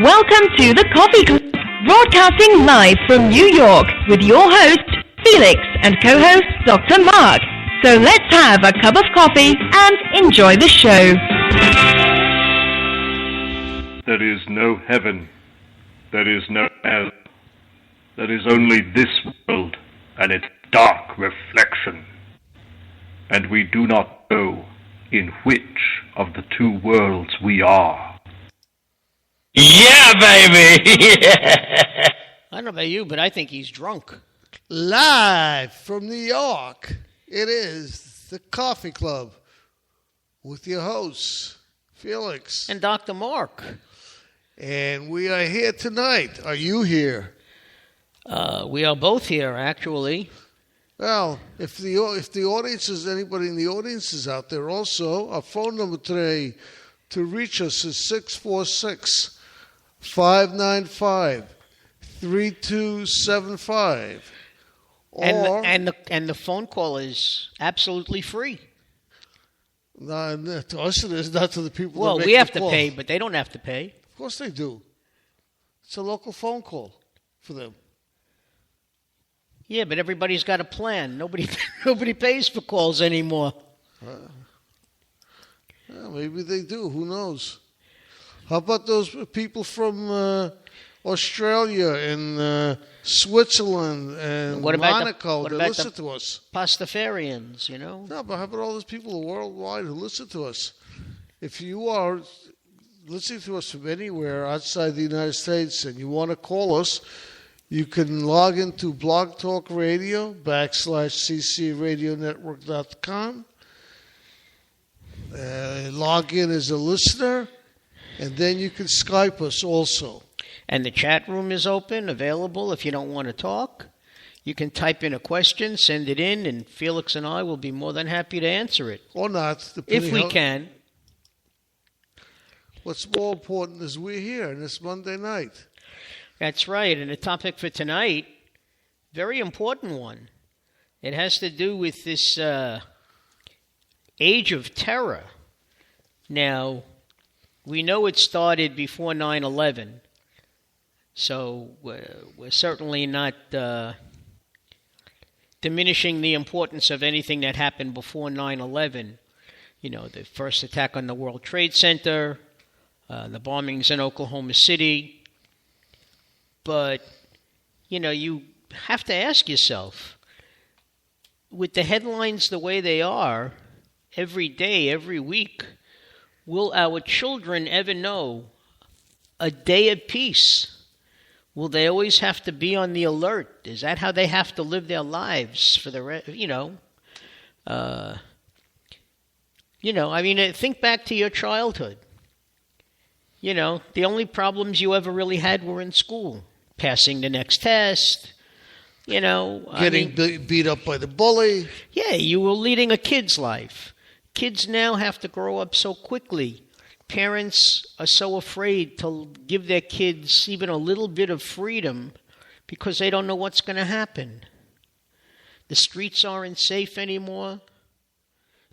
Welcome to the Coffee Club, broadcasting live from New York with your host, Felix, and co-host, Dr. Mark. So let's have a cup of coffee and enjoy the show. There is no heaven. There is no hell. There is only this world and its dark reflection. And we do not know in which of the two worlds we are. Yeah, baby! I don't know about you, but I think he's drunk. Live from New York, it is the Coffee Club with your hosts, Felix. And Dr. Mark. And we are here tonight. Are you here? We are both here, actually. Well, if the audience is, anybody in the audience is out there also, our phone number today to reach us is 646-595-3275. And the phone call is absolutely free. No, to us it is, not to the people well, that make we have the to call. pay, but they don't have to pay. Of course they do. It's a local phone call for them. Yeah, but everybody's got a plan. Nobody pays for calls anymore. Well, maybe they do. Who knows? How about those people from Australia and Switzerland and Monaco that listen to us? Pastafarians, you know? No, but how about all those people worldwide who listen to us? If you are listening to us from anywhere outside the United States and you want to call us, you can log into Blog Talk Radio /ccradionetwork.com. Log in as a listener, and then you can Skype us also. And the chat room is open, available if you don't want to talk. You can type in a question, send it in, and Felix and I will be more than happy to answer it. Or not. If we can. What's more important is we're here, and it's Monday night. That's right. And the topic for tonight, very important one. It has to do with this age of terror. Now, we know it started before 9/11, so we're certainly not diminishing the importance of anything that happened before 9/11. You know, the first attack on the World Trade Center, the bombings in Oklahoma City. But, you know, you have to ask yourself, with the headlines the way they are, every day, every week, will our children ever know a day of peace? Will they always have to be on the alert? Is that how they have to live their lives for the rest, I mean, think back to your childhood. You know, the only problems you ever really had were in school. Passing the next test, Getting beat up by the bully. Yeah, you were leading a kid's life. Kids now have to grow up so quickly. Parents are so afraid to give their kids even a little bit of freedom because they don't know what's going to happen. The streets aren't safe anymore.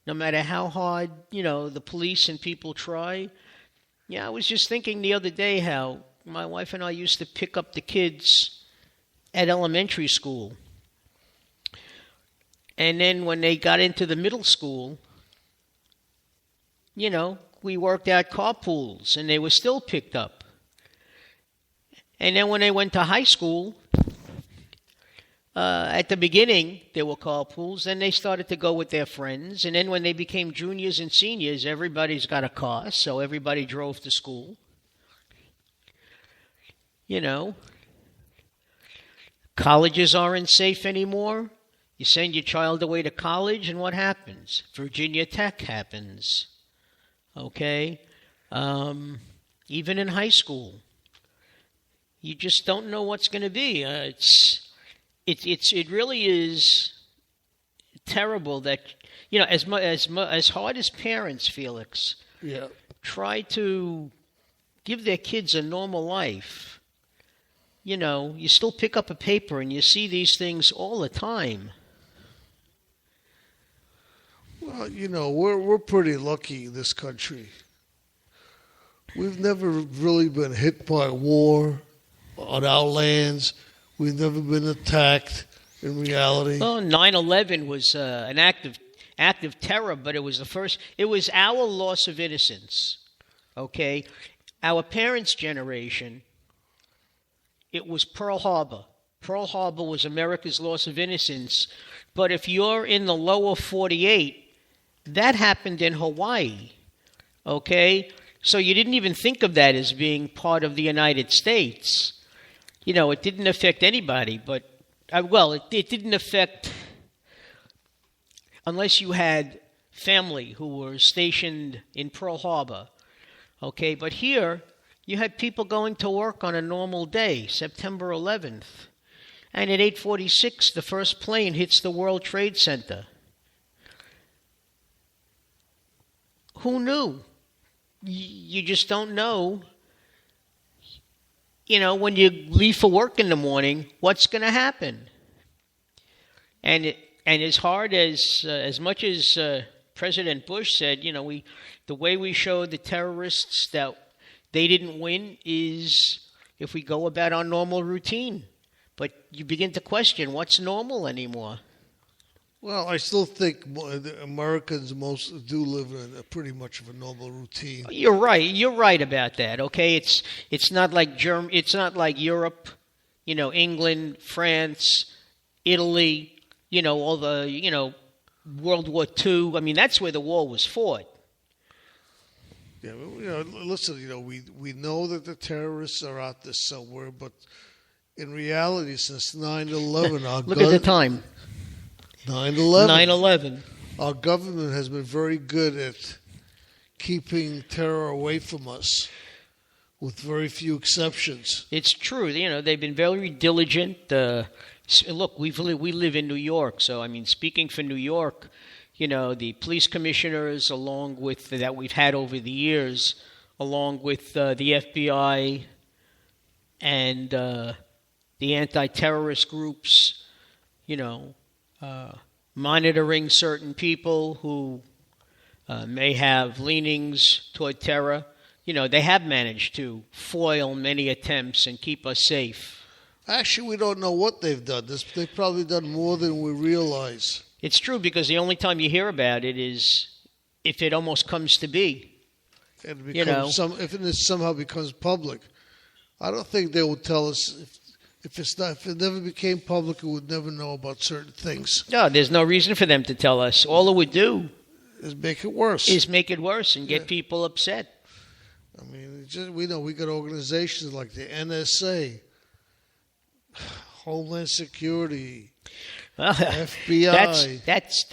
No matter how hard, the police and people try. Yeah, I was just thinking the other day how my wife and I used to pick up the kids at elementary school. And then when they got into the middle school, we worked out carpools and they were still picked up. And then when they went to high school, at the beginning, there were carpools. Then they started to go with their friends. And then when they became juniors and seniors, everybody's got a car, so everybody drove to school. Colleges aren't safe anymore. You send your child away to college, and what happens? Virginia Tech happens. Okay? Even in high school. You just don't know what's going to be. It really is terrible that, as hard as parents, Felix, try to give their kids a normal life. You still pick up a paper and you see these things all the time. Well, we're pretty lucky in this country. We've never really been hit by war on our lands. We've never been attacked in reality. Well, 9/11 was an act of terror, but it was it was our loss of innocence. Okay? Our parents' generation, it was Pearl Harbor. Pearl Harbor was America's loss of innocence. But if you're in the lower 48, that happened in Hawaii. Okay? So you didn't even think of that as being part of the United States. It didn't affect anybody, but, it didn't affect, unless you had family who were stationed in Pearl Harbor. Okay, but here, you had people going to work on a normal day, September 11th. And at 8:46, the first plane hits the World Trade Center. Who knew? You just don't know, when you leave for work in the morning, what's going to happen. And as hard as much as President Bush said, the way we show the terrorists that they didn't win is if we go about our normal routine. But you begin to question what's normal anymore. Well, I still think the Americans most do live in pretty much of a normal routine. You're right. You're right about that. Okay, it's not like It's not like Europe. England, France, Italy. All the World War II. I mean, that's where the war was fought. Yeah, listen. We know that the terrorists are out there somewhere, but in reality, since 9/11, our look at the time. 9/11. 9/11. Our government has been very good at keeping terror away from us, with very few exceptions. It's true. They've been very diligent. Look, we live in New York, so speaking for New York, the police commissioners, along with that we've had over the years, along with the FBI and the anti-terrorist groups, monitoring certain people who may have leanings toward terror. They have managed to foil many attempts and keep us safe. Actually, we don't know what they've done. They've probably done more than we realize. It's true, because the only time you hear about it is if it almost comes to be. And if it somehow becomes public. I don't think they will tell us if it never became public, we would never know about certain things. No, there's no reason for them to tell us. All it would do is make it worse. And get people upset. We know we got organizations like the NSA, Homeland Security, FBI. That's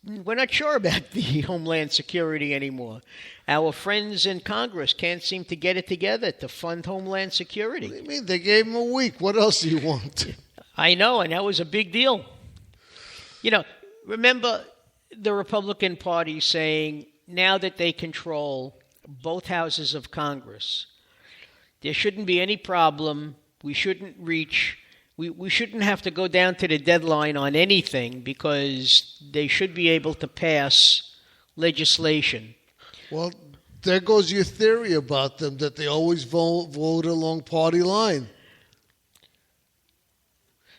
we're not sure about the Homeland Security anymore. Our friends in Congress can't seem to get it together to fund Homeland Security. What do you mean? They gave them a week. What else do you want? I know, and that was a big deal. Remember the Republican Party saying now that they control both houses of Congress, there shouldn't be any problem. We shouldn't have to go down to the deadline on anything because they should be able to pass legislation. Well, there goes your theory about them, that they always vote along party line.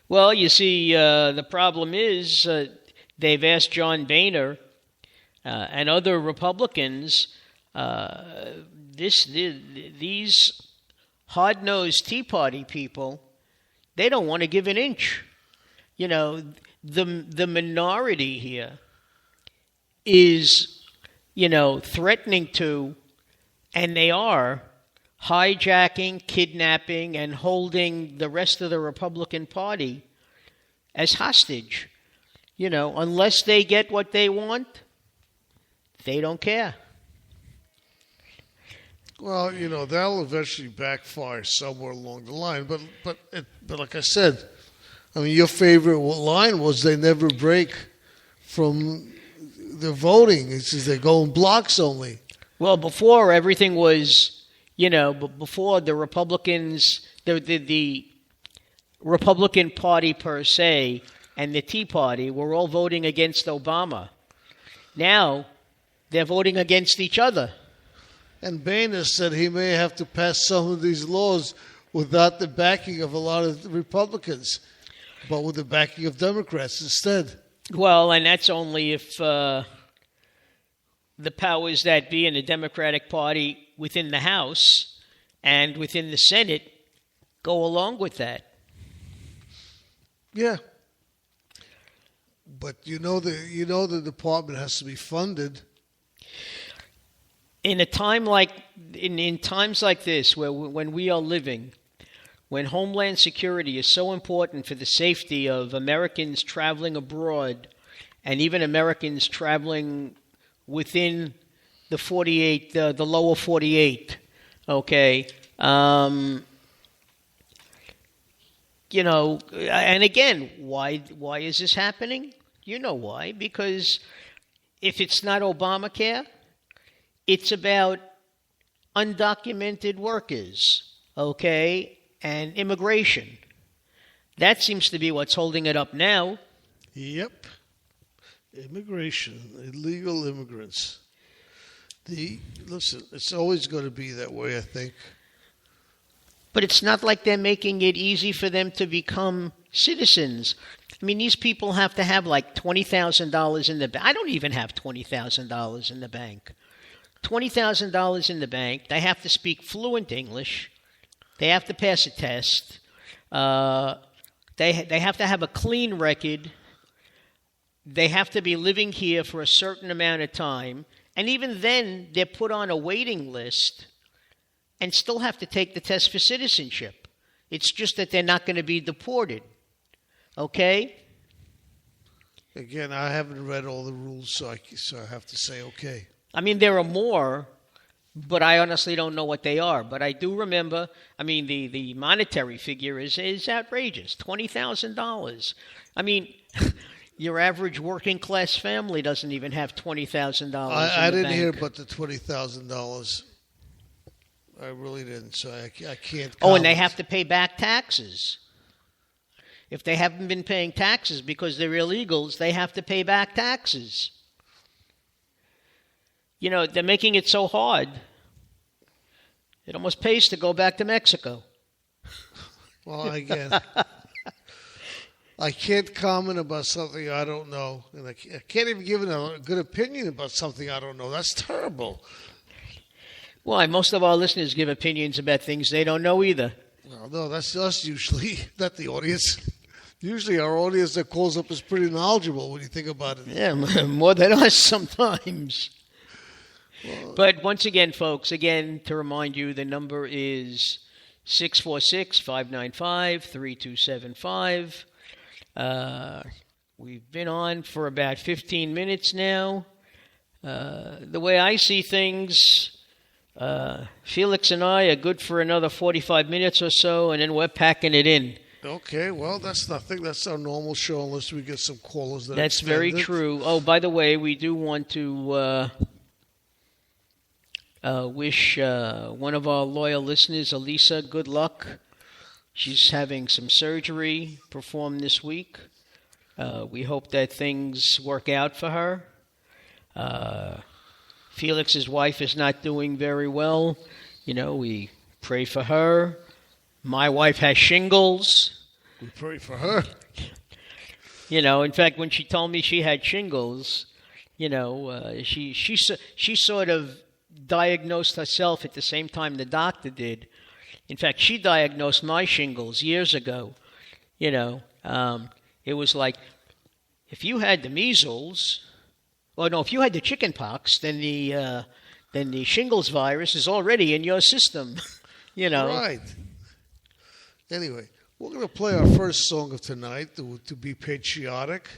Well, you see, the problem is they've asked John Boehner and other Republicans, these hard-nosed Tea Party people, they don't want to give an inch. The minority here is, threatening to, and they are, hijacking, kidnapping, and holding the rest of the Republican Party as hostage. Unless they get what they want, they don't care. Well, that'll eventually backfire somewhere along the line. But like I said, your favorite line was they never break from the voting. It says they go in blocks only. Well, before everything was, before the Republicans, the Republican Party per se and the Tea Party were all voting against Obama. Now they're voting against each other. And Boehner said he may have to pass some of these laws without the backing of a lot of Republicans, but with the backing of Democrats instead. Well, and that's only if the powers that be in the Democratic Party within the House and within the Senate go along with that. Yeah. But the department has to be funded. In a time like in times like this, when we are living, when Homeland Security is so important for the safety of Americans traveling abroad, and even Americans traveling within the 48, the lower 48, okay. And again, why is this happening? You know why? Because if it's not Obamacare, it's about undocumented workers, okay, and immigration. That seems to be what's holding it up now. Yep. Immigration, illegal immigrants. Listen, it's always going to be that way, I think. But it's not like they're making it easy for them to become citizens. I mean, these people have to have like $20,000 in the bank. I don't even have $20,000 in the bank. $20,000 in the bank. They have to speak fluent English. They have to pass a test. They have to have a clean record. They have to be living here for a certain amount of time. And even then, they're put on a waiting list and still have to take the test for citizenship. It's just that they're not going to be deported. Okay? Again, I haven't read all the rules, so I have to say okay. I mean, there are more, but I honestly don't know what they are. But I do remember, I mean, the monetary figure is outrageous, $20,000. I mean, your average working class family doesn't even have $20,000. I didn't hear about the $20,000. I really didn't, so I can't comment. Oh, and they have to pay back taxes. If they haven't been paying taxes because they're illegals, they have to pay back taxes. You know, they're making it so hard, it almost pays to go back to Mexico. Well, again, I can't comment about something I don't know. And I can't even give a good opinion about something I don't know. That's terrible. Well, most of our listeners give opinions about things they don't know either. Well, no, that's us usually, not the audience. Usually our audience that calls up is pretty knowledgeable when you think about it. Yeah, more than us sometimes. Well, but once again, folks, to remind you, the number is 646-595-3275. We've been on for about 15 minutes now. The way I see things, Felix and I are good for another 45 minutes or so, and then we're packing it in. Okay, well, that's nothing. That's our normal show unless we get some callers that That's very true. Oh, by the way, we do want to wish one of our loyal listeners, Elisa, good luck. She's having some surgery performed this week. We hope that things work out for her. Felix's wife is not doing very well. You know, we pray for her. My wife has shingles. We pray for her. You know, in fact, when she told me she had shingles, you know, she sort of diagnosed herself at the same time the doctor did. In fact, she diagnosed my shingles years ago. You know, it was like, if you had the measles, if you had the chicken pox, then the shingles virus is already in your system. You know. Right. Anyway, we're going to play our first song of tonight to be patriotic.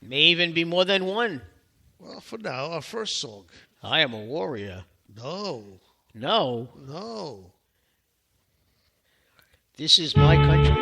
May even be more than one. Well, for now, our first song. I am a warrior. No. This is my country.